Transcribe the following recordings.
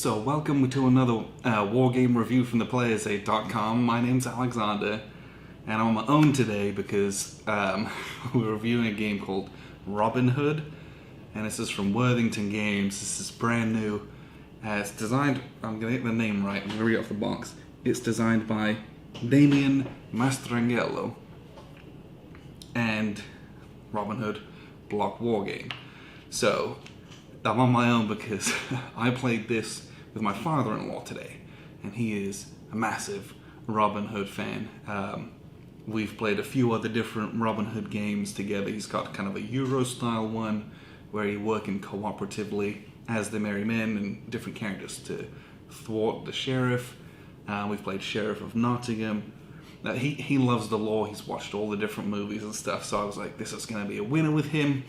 So, welcome to another war game review from theplayersaid.com. My name's Alexander, and I'm on my own today because we're reviewing a game called Robin Hood, and this is from Worthington Games. This is brand new. It's designed, I'm going to get the name right, I'm going to read it off the box. It's designed by Damien Mastrangelo and Robin Hood block war game. So, I'm on my own because I played this with my father-in-law today, and he is a massive Robin Hood fan. We've played a few other different Robin Hood games together. He's got kind of a Euro-style one where you work in cooperatively as the merry men and different characters to thwart the sheriff. We've played Sheriff of Nottingham. He loves the law. He's watched all the different movies and stuff, so I was like, this is going to be a winner with him.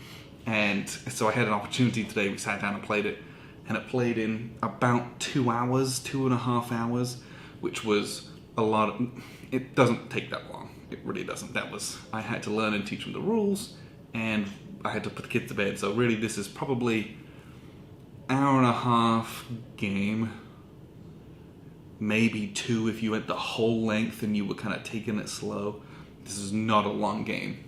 And so I had an opportunity today. We sat down and played it, and it played in about 2 hours, 2.5 hours, which was a lot. It doesn't take that long. It really doesn't. I had to learn and teach them the rules, and I had to put the kids to bed. So really, this is probably 1.5 hour game, maybe 2 if you went the whole length and you were kind of taking it slow. This is not a long game.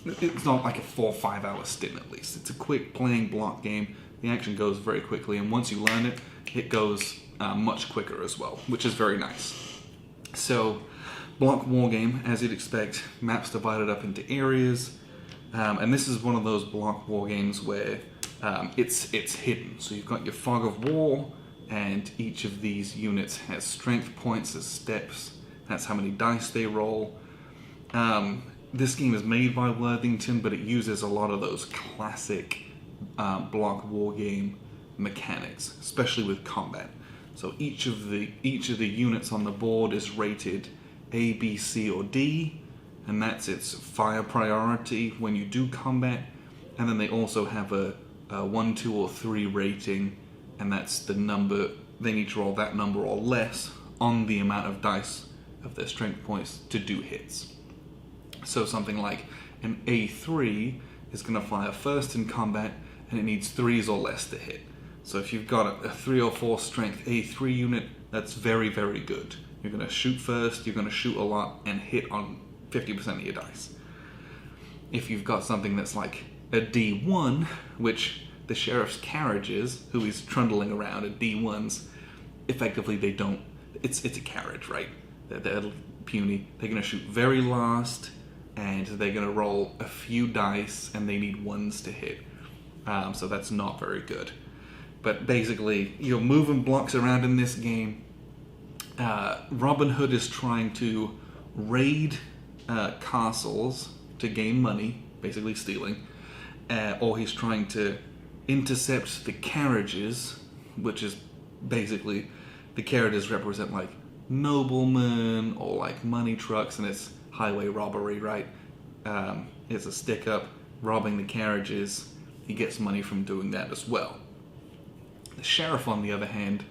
It's not like a 4 or 5 hour stint at least. It's a quick playing block game. The action goes very quickly, and once you learn it, it goes much quicker as well, which is very nice. So, block war game, as you'd expect, maps divided up into areas, and this is one of those block war games where it's hidden. So you've got your fog of war, and each of these units has strength points as steps. That's how many dice they roll. This game is made by Worthington, but it uses a lot of those classic block war game mechanics, especially with combat. So each of the units on the board is rated A, B, C, or D, and that's its fire priority when you do combat. And then they also have a 1, 2, or 3 rating, and that's the number. They need to roll that number or less on the amount of dice of their strength points to do hits. So something like an A3 is going to fire first in combat, and it needs 3s or less to hit. So if you've got a 3 or 4 strength A3 unit, that's very, very good. You're going to shoot first, you're going to shoot a lot, and hit on 50% of your dice. If you've got something that's like a D1, which the sheriff's carriages, who he's trundling around at D1s, effectively they don't, it's a carriage, right? They're puny. They're going to shoot very last, and they're going to roll a few dice, and they need 1s to hit. So that's not very good. But basically, you're moving blocks around in this game. Robin Hood is trying to raid castles to gain money, basically stealing, or he's trying to intercept the carriages, which is basically, the carriages represent like noblemen or like money trucks, and it's highway robbery, right? It's a stick up, robbing the carriages. He gets money from doing that as well. The sheriff, on the other hand,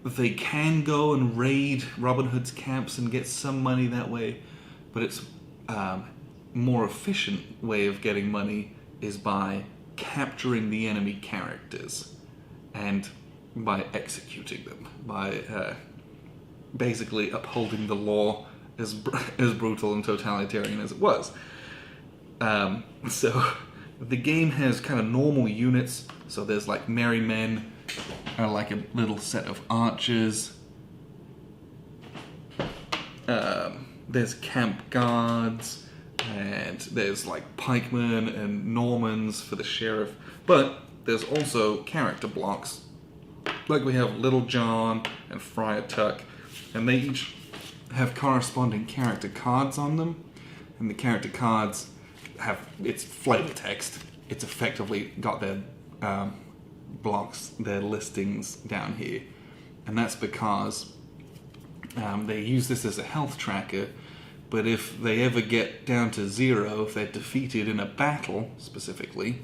they can go and raid Robin Hood's camps and get some money that way, but it's more efficient way of getting money is by capturing the enemy characters and by executing them, by basically upholding the law as brutal and totalitarian as it was. So the game has kind of normal units. So there's like merry men, or like a little set of archers. There's camp guards, and there's like pikemen and Normans for the sheriff. But there's also character blocks. Like we have Little John and Friar Tuck, and they each have corresponding character cards on them, and the character cards have, it's flavor text. It's effectively got their blocks, their listings down here, and that's because they use this as a health tracker, but if they ever get down to 0, if they're defeated in a battle specifically,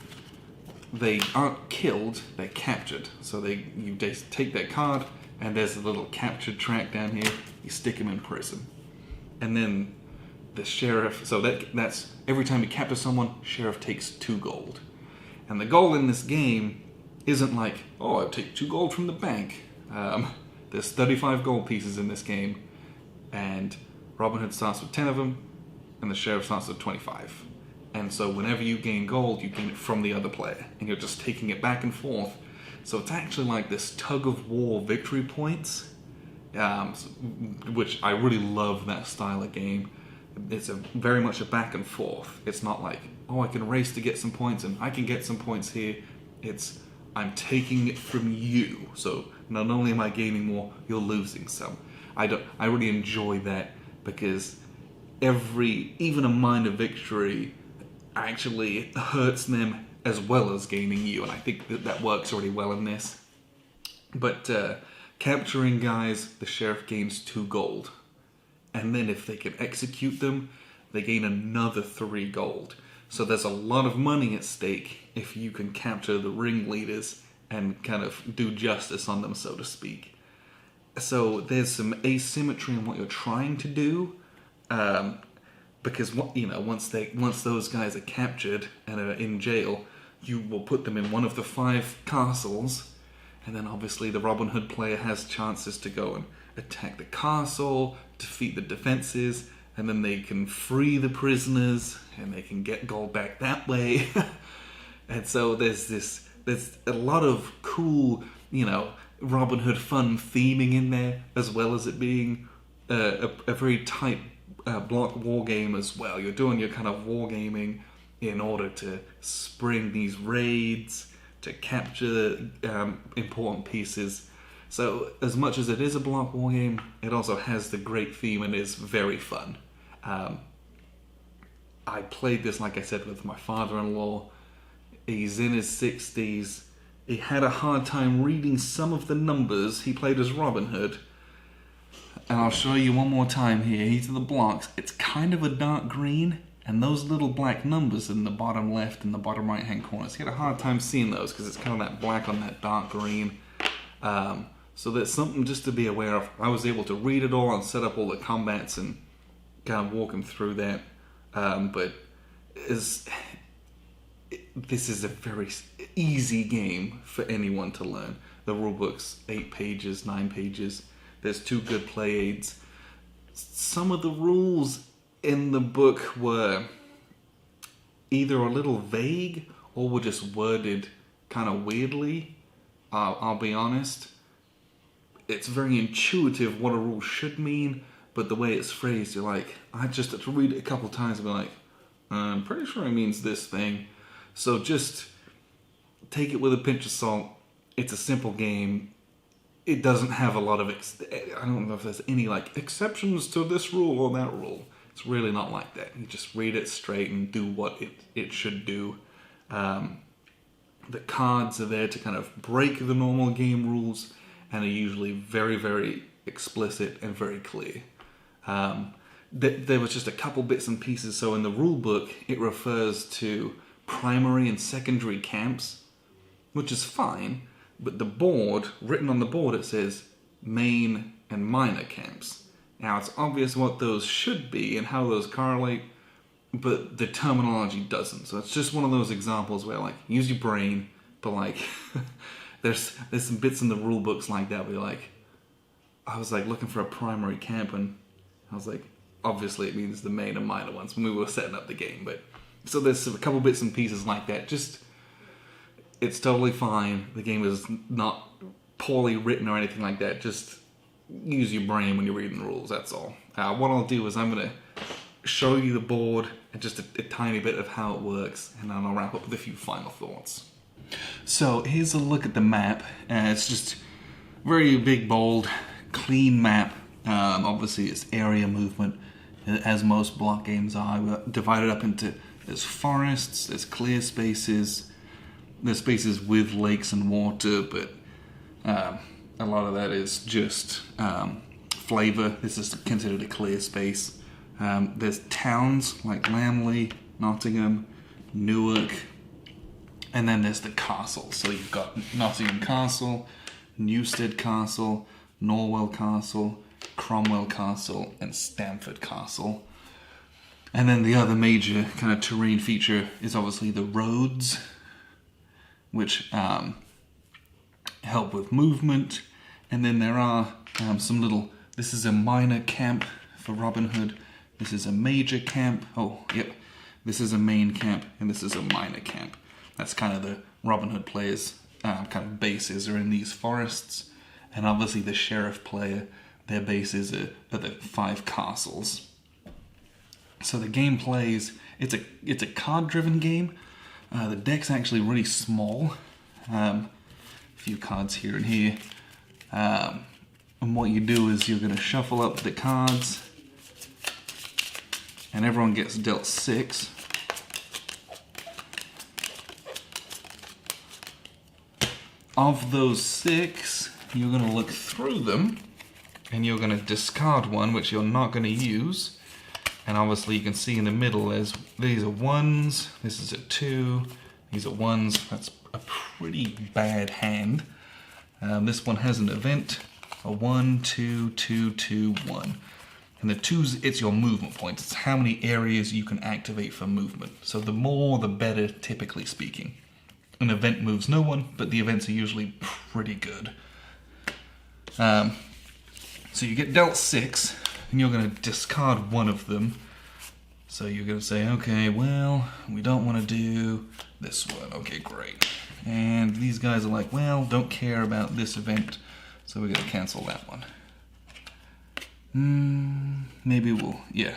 they aren't killed, they're captured. So you take their card, and there's a little captured track down here, you stick them in prison. And then the sheriff, so that's every time you capture someone, sheriff takes 2 gold. And the goal in this game isn't like, oh, I'll take 2 gold from the bank. There's 35 gold pieces in this game, and Robin Hood starts with 10 of them, and the sheriff starts with 25. And so whenever you gain gold, you gain it from the other player, and you're just taking it back and forth. So it's actually like this tug-of-war victory points, which I really love that style of game. It's very much a back and forth. It's not like, oh, I can race to get some points, and I can get some points here. It's, I'm taking it from you. So not only am I gaining more, you're losing some. I really enjoy that, because even a minor victory actually hurts them as well as gaining you, and I think that works really well in this. But capturing guys, the sheriff gains 2 gold, and then if they can execute them, they gain another 3 gold. So there's a lot of money at stake if you can capture the ringleaders and kind of do justice on them, so to speak. So there's some asymmetry in what you're trying to do, because once those guys are captured and are in jail, you will put them in one of the 5 castles, and then obviously the Robin Hood player has chances to go and attack the castle, defeat the defenses, and then they can free the prisoners, and they can get gold back that way. And so there's a lot of cool, Robin Hood fun theming in there, as well as it being a very tight block war game as well. You're doing your kind of wargaming in order to spring these raids, to capture important pieces. So as much as it is a block war game, it also has the great theme and is very fun. I played this, like I said, with my father-in-law. He's in his 60s. He had a hard time reading some of the numbers. He played as Robin Hood. And I'll show you one more time here. These are the blocks. It's kind of a dark green, and those little black numbers in the bottom left and the bottom right hand corners, he had a hard time seeing those because it's kind of that black on that dark green. So that's something just to be aware of. I was able to read it all and set up all the combats and kind of walk him through that. But this is a very easy game for anyone to learn. The rulebook's 8 pages, 9 pages. There's 2 good play aids. Some of the rules in the book were either a little vague or were just worded kind of weirdly. I'll be honest. It's very intuitive what a rule should mean, but the way it's phrased, you're like, I just have to read it a couple times and be like, I'm pretty sure it means this thing. So just take it with a pinch of salt. It's a simple game. It doesn't have a lot of, I don't know if there's any exceptions to this rule or that rule. It's really not like that. You just read it straight and do what it should do. The cards are there to kind of break the normal game rules and are usually very, very explicit and very clear. There was just a couple bits and pieces. So in the rule book, it refers to primary and secondary camps, which is fine. But the board, written on the board, it says main and minor camps. Now, it's obvious what those should be and how those correlate, but the terminology doesn't. So it's just one of those examples where, use your brain, but, there's some bits in the rule books like that where I was, looking for a primary camp, and I was like, obviously it means the main and minor ones when we were setting up the game. But so there's a couple bits and pieces like that. Just... It's totally fine. The game is not poorly written or anything like that. Just use your brain when you're reading the rules, that's all. What I'll do is I'm going to show you the board and just a tiny bit of how it works, and then I'll wrap up with a few final thoughts. So here's a look at the map. It's just very big, bold, clean map. Obviously it's area movement, as most block games are. We're divided up into, there's forests, there's clear spaces, there's spaces with lakes and water, but a lot of that is just flavor. This is considered a clear space. There's towns like Lamley, Nottingham, Newark, and then there's the castles. So you've got Nottingham Castle, Newstead Castle, Norwell Castle, Cromwell Castle, and Stamford Castle. And then the other major kind of terrain feature is obviously the roads, which help with movement. And then there are some little, this is a minor camp for Robin Hood. This is a major camp. Oh, yep. This is a main camp, and this is a minor camp. That's kind of the Robin Hood players' kind of bases are in these forests. And obviously the sheriff player, their bases are the 5 castles. So the game plays, it's a card-driven game. The deck's actually really small. A few cards here and here. And what you do is you're going to shuffle up the cards, and everyone gets dealt 6. Of those 6, you're going to look through them, and you're going to discard one, which you're not going to use. And obviously you can see in the middle, these are 1s, this is a 2, these are 1s. That's a pretty bad hand. This one has an event, a 1, 2, 2, 2, 1. And the 2s, it's your movement points. It's how many areas you can activate for movement. So the more, the better, typically speaking. An event moves no one, but the events are usually pretty good. So you get dealt 6, and you're going to discard one of them. So you're going to say, okay, well, we don't want to do this one. Okay, great. And these guys are like, well, don't care about this event, so we're going to cancel that one. Maybe we'll, yeah.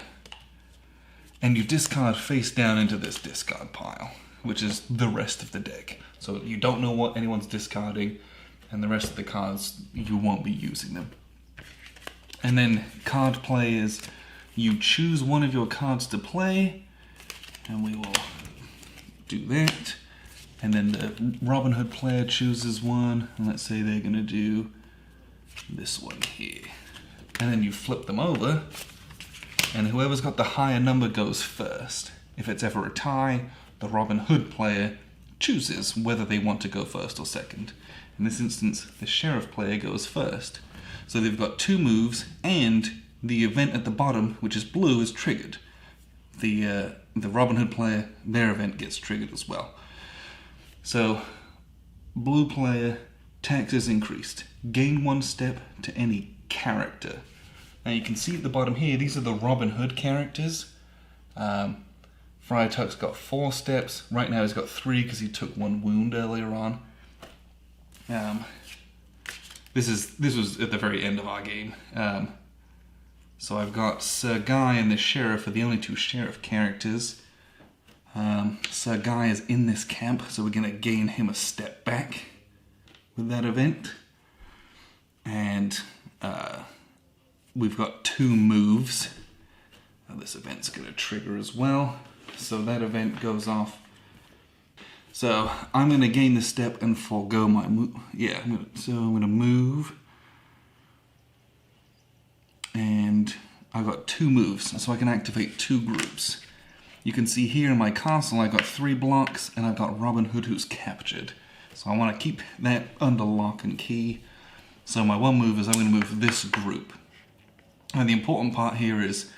And you discard face down into this discard pile, which is the rest of the deck. So you don't know what anyone's discarding, and the rest of the cards, you won't be using them. And then card play is, you choose one of your cards to play, and we will do that. And then the Robin Hood player chooses one, and let's say they're going to do this one here. And then you flip them over, and whoever's got the higher number goes first. If it's ever a tie, the Robin Hood player chooses whether they want to go first or second. In this instance, the sheriff player goes first. So they've got 2 moves, and the event at the bottom, which is blue, is triggered. The Robin Hood player, their event gets triggered as well. So, blue player, tax is increased. Gain 1 step to any character. Now you can see at the bottom here, these are the Robin Hood characters. Friar Tuck's got 4 steps. Right now he's got 3 because he took 1 wound earlier on. This was at the very end of our game. So I've got Sir Guy and the Sheriff are the only 2 Sheriff characters. Sir Guy is in this camp, so we're going to gain him a step back with that event. And we've got 2 moves. This event's going to trigger as well. So that event goes off. So I'm going to gain the step and forego my move. Yeah, I'm going to move. And I've got 2 moves, so I can activate 2 groups. You can see here in my castle I've got 3 blocks, and I've got Robin Hood who's captured. So I want to keep that under lock and key. So my 1 move is I'm going to move this group. And the important part here is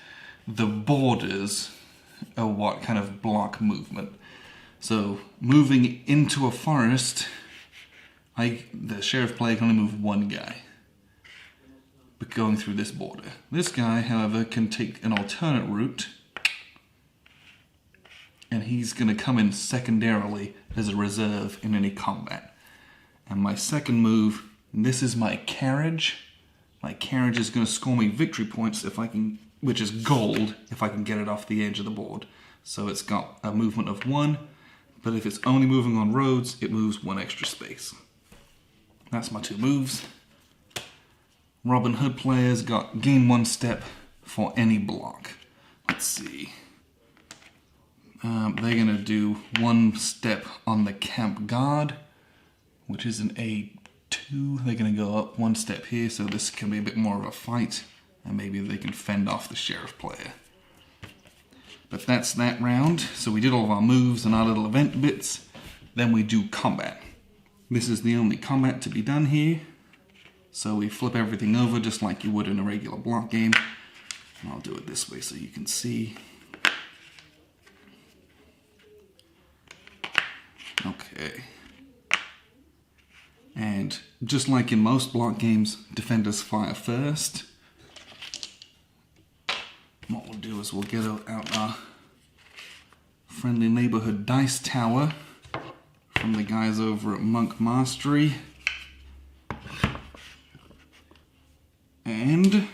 the borders are what kind of block movement. So moving into a forest, the sheriff player can only move 1 guy. But going through this border. This guy, however, can take an alternate route, and he's going to come in secondarily as a reserve in any combat. And my second move, this is my carriage. My carriage is going to score me victory points if I can, which is gold, if I can get it off the edge of the board. So it's got a movement of 1, but if it's only moving on roads, it moves 1 extra space. That's my 2 moves. Robin Hood players got gain 1 step for any block. Let's see. They're going to do 1 step on the camp guard, which is an A2. They're going to go up 1 step here, so this can be a bit more of a fight, and maybe they can fend off the sheriff player. But that's that round. So we did all of our moves and our little event bits. Then we do combat. This is the only combat to be done here. So we flip everything over just like you would in a regular block game. And I'll do it this way so you can see. Okay. And just like in most block games, defenders fire first. What we'll do is we'll get out our friendly neighborhood dice tower from the guys over at Monk Mastery. And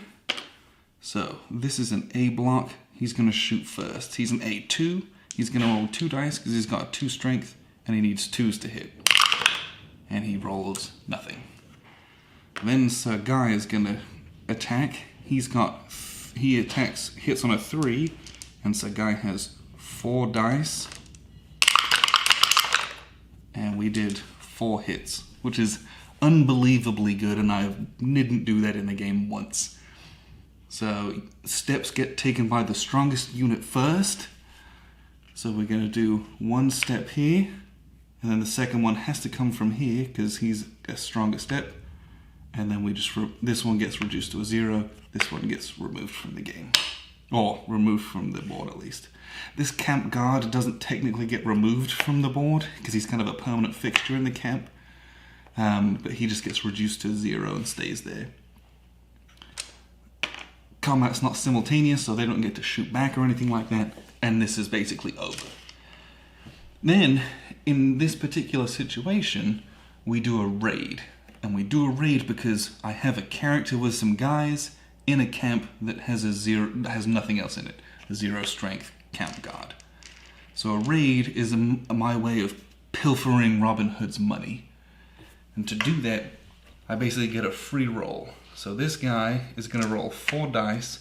so this is an A block. He's going to shoot first. He's an A2. He's going to roll 2 dice because he's got 2 strength and he needs 2s to hit. And he rolls nothing. Then Sir Guy is going to attack. He attacks, hits on a 3, and Sir Guy has 4 dice. And we did 4 hits, which is unbelievably good, and I didn't do that in the game once. So steps get taken by the strongest unit first. So we're going to do 1 step here, and then the second one has to come from here because he's a stronger step. And then we just, this one gets reduced to a 0, this one gets removed from the game. Or removed from the board at least. This camp guard doesn't technically get removed from the board because he's kind of a permanent fixture in the camp. But he just gets reduced to 0 and stays there. Combat's not simultaneous, so they don't get to shoot back or anything like that. And this is basically over. Then, in this particular situation, we do a raid. And we do a raid because I have a character with some guys in a camp that has has nothing else in it. A 0 strength camp guard. So a raid is my way of pilfering Robin Hood's money. And to do that, I basically get a free roll. So this guy is going to roll 4 dice,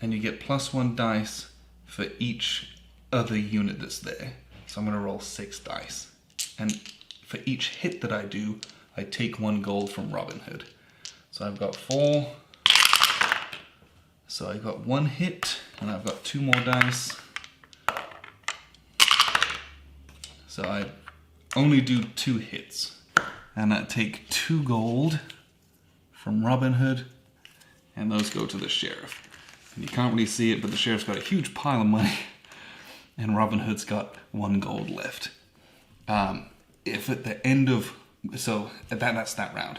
and you get +1 dice for each other unit that's there. So I'm going to roll 6 dice. And for each hit that I do, I take 1 gold from Robin Hood. So I've got 4. So I got 1 hit, and I've got 2 more dice. So I only do 2 hits. And I take 2 gold from Robin Hood, and those go to the sheriff. And you can't really see it, but the sheriff's got a huge pile of money, and Robin Hood's got 1 gold left. If at the end of, so that's that round.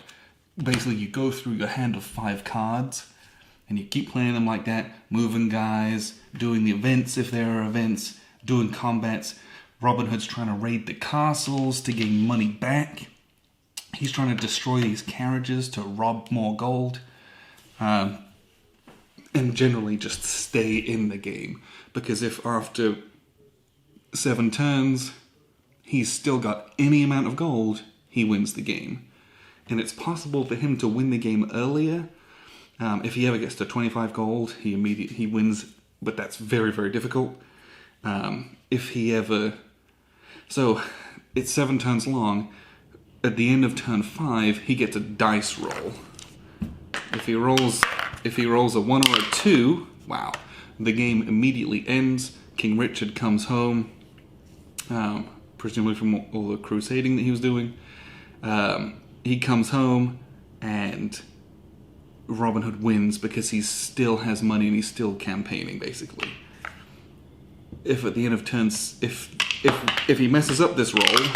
Basically, you go through your hand of 5 cards, and you keep playing them like that, moving guys, doing the events if there are events, doing combats. Robin Hood's trying to raid the castles to gain money back. He's trying to destroy these carriages to rob more gold. And generally just stay in the game. Because if after 7 turns, he's still got any amount of gold, he wins the game. And it's possible for him to win the game earlier. If he ever gets to 25 gold, he wins, but that's very, very difficult. If he ever... So, it's 7 turns long. At the end of turn 5, he gets a dice roll. If he rolls a 1 or a 2, wow, the game immediately ends. King Richard comes home, presumably from all the crusading that he was doing. He comes home, and Robin Hood wins because he still has money and he's still campaigning, basically. If at the end of turns, if he messes up this roll,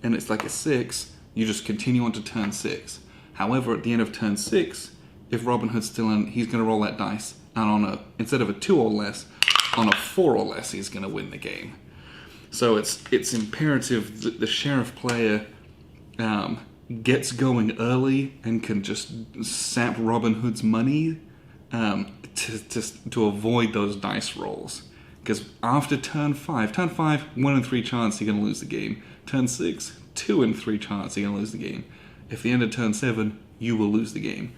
and it's like a 6, you just continue on to turn 6. However, at the end of turn 6, if Robin Hood's still in, he's going to roll that dice, and instead of a 2 or less, on a 4 or less, he's going to win the game. So it's imperative that the sheriff player gets going early and can just sap Robin Hood's money to avoid those dice rolls. Because after turn 5, 1 in 3 chance you're going to lose the game. Turn 6, 2 in 3 chance you're going to lose the game. If the end of turn 7, you will lose the game.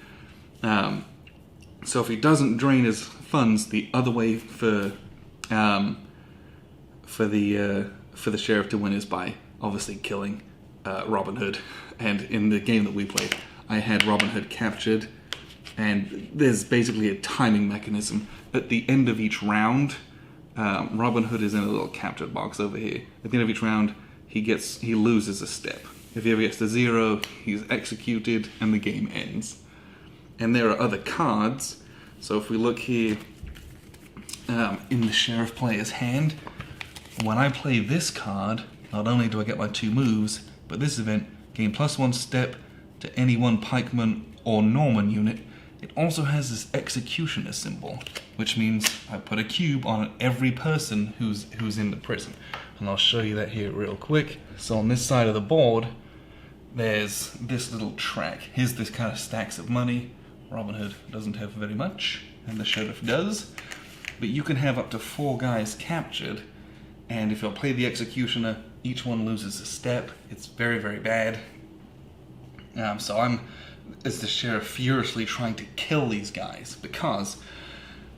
So if he doesn't drain his funds, the other way for the sheriff to win is by obviously killing Robin Hood. And in the game that we played, I had Robin Hood captured, and there's basically a timing mechanism. At the end of each round, Robin Hood is in a little captured box over here. At the end of each round, he loses a step. If he ever gets to 0, he's executed and the game ends. And there are other cards. So if we look here in the sheriff player's hand, when I play this card, not only do I get my 2 moves, but this event, gain +1 step, to any one pikeman or Norman unit, it also has this executioner symbol, which means I put a cube on every person who's in the prison. And I'll show you that here real quick. So on this side of the board, there's this little track. Here's this kind of stacks of money. Robin Hood doesn't have very much, and the sheriff does. But you can have up to 4 guys captured, and if you'll play the executioner, each one loses a step. It's very, very bad. So I'm, as the sheriff, furiously trying to kill these guys, because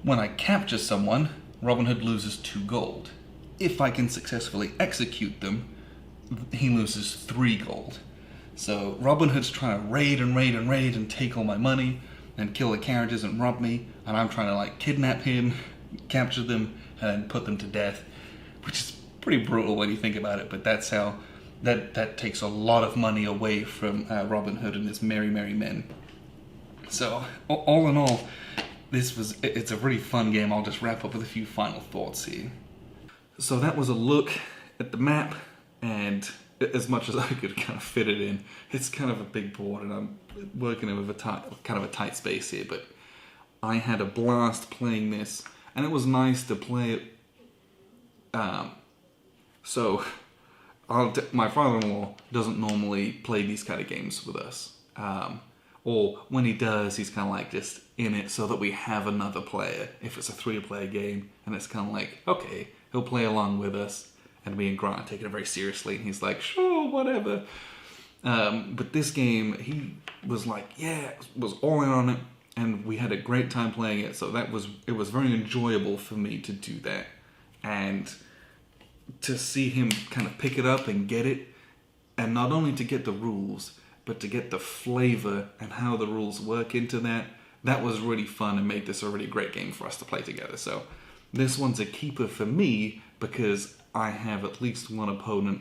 when I capture someone, Robin Hood loses 2 gold. If I can successfully execute them, he loses 3 gold. So Robin Hood's trying to raid and take all my money and kill the carriages and rob me, and I'm trying to like kidnap him, capture them, and put them to death, which is pretty brutal when you think about it, but that's how that takes a lot of money away from Robin Hood and his merry men. So all in all, it's a really fun game. I'll just wrap up with a few final thoughts here. So that was a look at the map, and as much as I could kind of fit it in, it's kind of a big board, and I'm working in with kind of a tight space here, but I had a blast playing this, and it was nice to play it. So my father-in-law doesn't normally play these kind of games with us, or when he does, he's kind of like just in it so that we have another player if it's a 3-player game, and it's kind of like, okay, he'll play along with us, and me and Grant are taking it very seriously, and he's like, sure, whatever. But this game, he was like, yeah, was all in on it, and we had a great time playing it, so it was very enjoyable for me to do that, and to see him kind of pick it up and get it, and not only to get the rules, but to get the flavor and how the rules work into that was really fun and made this a really great game for us to play together. So this one's a keeper for me because I have at least one opponent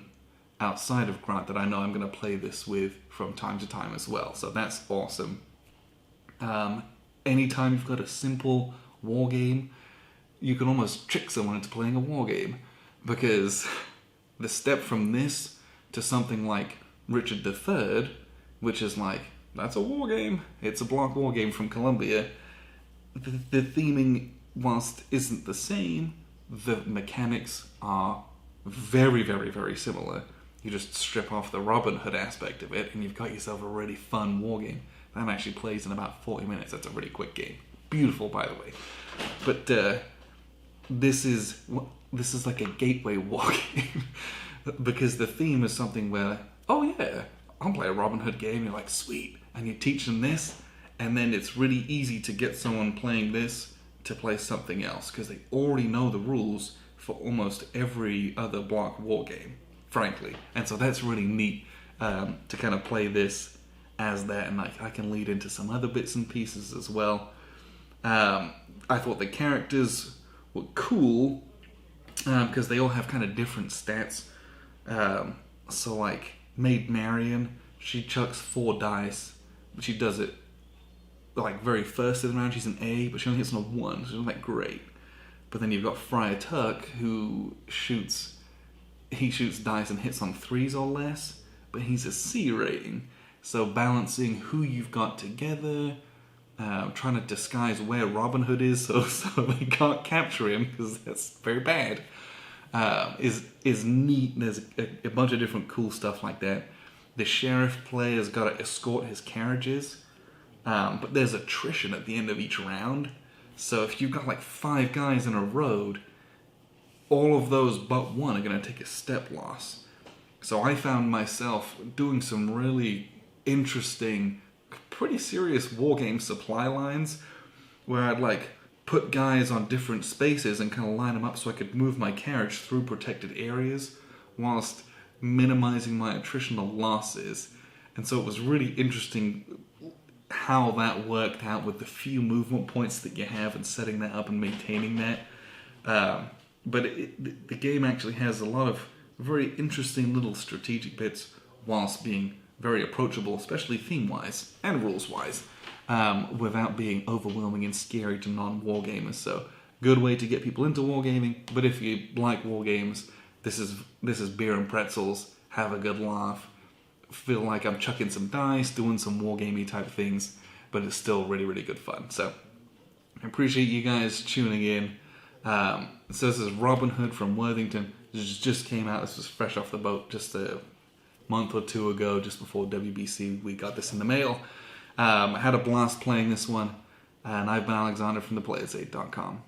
outside of Grant that I know I'm going to play this with from time to time as well. So that's awesome. Anytime you've got a simple war game, you can almost trick someone into playing a war game, because the step from this to something like Richard III, which is like, that's a war game. It's a block war game from Columbia. The theming, whilst isn't the same, the mechanics are very, very, very similar. You just strip off the Robin Hood aspect of it, and you've got yourself a really fun war game. That actually plays in about 40 minutes. That's a really quick game. Beautiful, by the way. But this is like a gateway war game, because the theme is something where, oh yeah, I'll play a Robin Hood game. You're like, sweet, and you teach them this, and then it's really easy to get someone playing this to play something else, because they already know the rules for almost every other block war game, frankly. And so that's really neat to kind of play this as that, and I can lead into some other bits and pieces as well. I thought the characters were cool because they all have kind of different stats. So like Maid Marian, she chucks 4 dice, but she does it like very first in the round. She's an A, but she only hits on a 1, so she's not that great. But then you've got Friar Tuck, who shoots dice and hits on 3s or less, but he's a C rating. So balancing who you've got together, trying to disguise where Robin Hood is so they can't capture him, because that's very bad, is neat. There's a bunch of different cool stuff like that. The sheriff player's got to escort his carriages, but there's attrition at the end of each round. So if you've got like 5 guys in a road, all of those but one are going to take a step loss. So I found myself doing some really interesting, pretty serious war game supply lines, where I'd like put guys on different spaces and kind of line them up so I could move my carriage through protected areas whilst minimizing my attritional losses. And so it was really interesting how that worked out with the few movement points that you have and setting that up and maintaining that. But the game actually has a lot of very interesting little strategic bits whilst being very approachable, especially theme-wise and rules-wise, without being overwhelming and scary to non-war gamers. So, good way to get people into wargaming. But if you like war games, this is beer and pretzels. Have a good laugh. feel like I'm chucking some dice, doing some wargamey type things, but it's still really, really good fun. So I appreciate you guys tuning in. So this is Robin Hood from Worthington. This just came out. This was fresh off the boat just a month or two ago, just before WBC. We got this in the mail. I had a blast playing this one, and I've been Alexander from theplayersaid.com.